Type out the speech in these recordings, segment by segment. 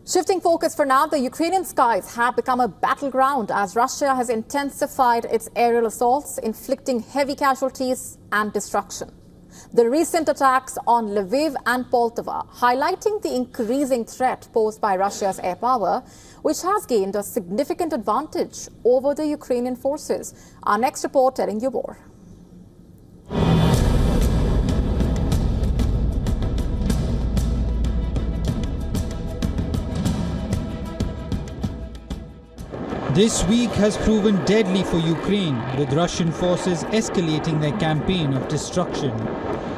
Shifting focus for now, the Ukrainian skies have become a battleground as Russia has intensified its aerial assaults, inflicting heavy casualties and destruction. The recent attacks on Lviv and Poltava highlighting the increasing threat posed by Russia's air power, which has gained a significant advantage over the Ukrainian forces. Our next report telling you more. This week has proven deadly for Ukraine, with Russian forces escalating their campaign of destruction.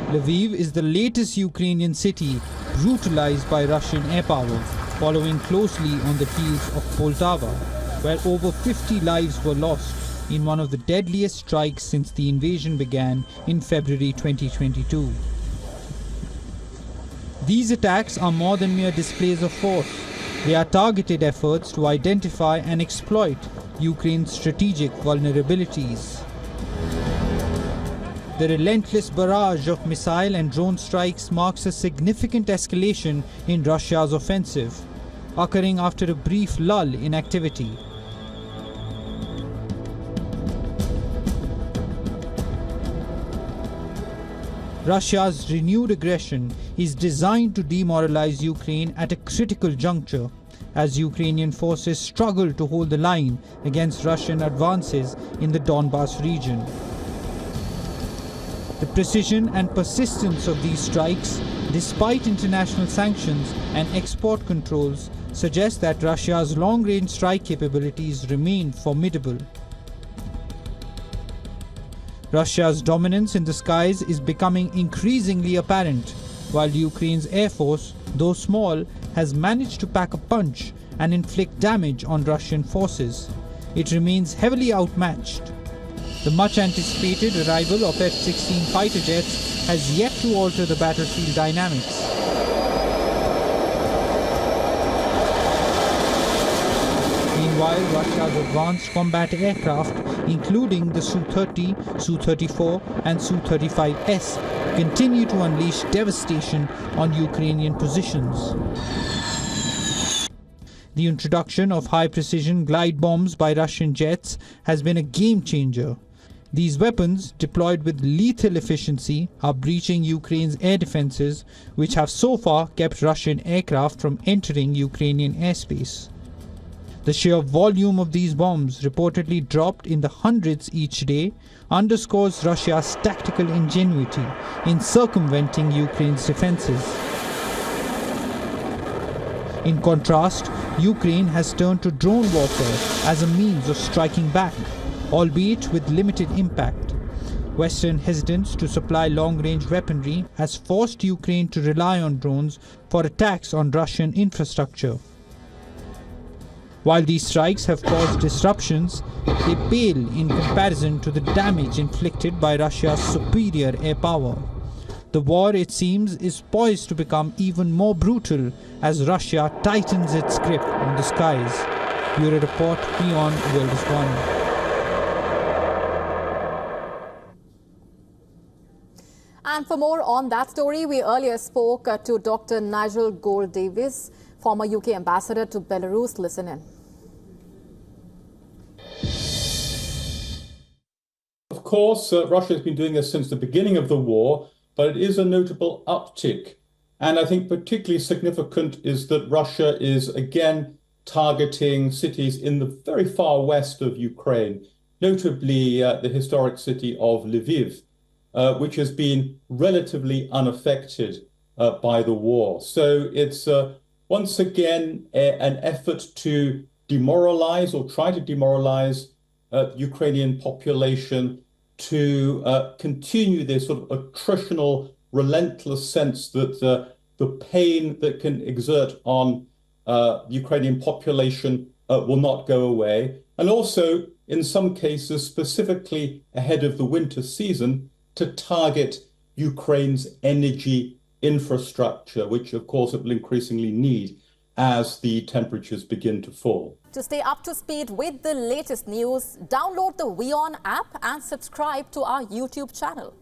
Lviv is the latest Ukrainian city brutalized by Russian air power, following closely on the heels of Poltava, where over 50 lives were lost in one of the deadliest strikes since the invasion began in February 2022. These attacks are more than mere displays of force. They are targeted efforts to identify and exploit Ukraine's strategic vulnerabilities. The relentless barrage of missile and drone strikes marks a significant escalation in Russia's offensive, occurring after a brief lull in activity. Russia's renewed aggression is designed to demoralize Ukraine at a critical juncture, as Ukrainian forces struggle to hold the line against Russian advances in the Donbas region. The precision and persistence of these strikes, despite international sanctions and export controls, suggest that Russia's long-range strike capabilities remain formidable. Russia's dominance in the skies is becoming increasingly apparent, while Ukraine's air force, though small, has managed to pack a punch and inflict damage on Russian forces. It remains heavily outmatched. The much-anticipated arrival of F-16 fighter jets has yet to alter the battlefield dynamics. Meanwhile, Russia's advanced combat aircraft, including the Su-30, Su-34 and Su-35S, continue to unleash devastation on Ukrainian positions. The introduction of high-precision glide bombs by Russian jets has been a game-changer. These weapons, deployed with lethal efficiency, are breaching Ukraine's air defenses, which have so far kept Russian aircraft from entering Ukrainian airspace. The sheer volume of these bombs, reportedly dropped in the hundreds each day, underscores Russia's tactical ingenuity in circumventing Ukraine's defenses. In contrast, Ukraine has turned to drone warfare as a means of striking back, albeit with limited impact. Western hesitance to supply long-range weaponry has forced Ukraine to rely on drones for attacks on Russian infrastructure. While these strikes have caused disruptions, they pale in comparison to the damage inflicted by Russia's superior air power. The war, it seems, is poised to become even more brutal as Russia tightens its grip on the skies. Bureau Report, WION The World is One. And for more on that story, we earlier spoke to Dr. Nigel Gould-Davies, former UK ambassador to Belarus. Listen in. Of course, Russia has been doing this since the beginning of the war, but it is a notable uptick. And I think particularly significant is that Russia is again targeting cities in the very far west of Ukraine, notably the historic city of Lviv, which has been relatively unaffected by the war. So it's once again an effort to demoralize or try to demoralize the Ukrainian population, to continue this sort of attritional, relentless sense that the pain that can exert on the Ukrainian population will not go away. And also, in some cases, specifically ahead of the winter season, to target Ukraine's energy infrastructure, which of course it will increasingly need as the temperatures begin to fall. To stay up to speed with the latest news, download the WION app and subscribe to our YouTube channel.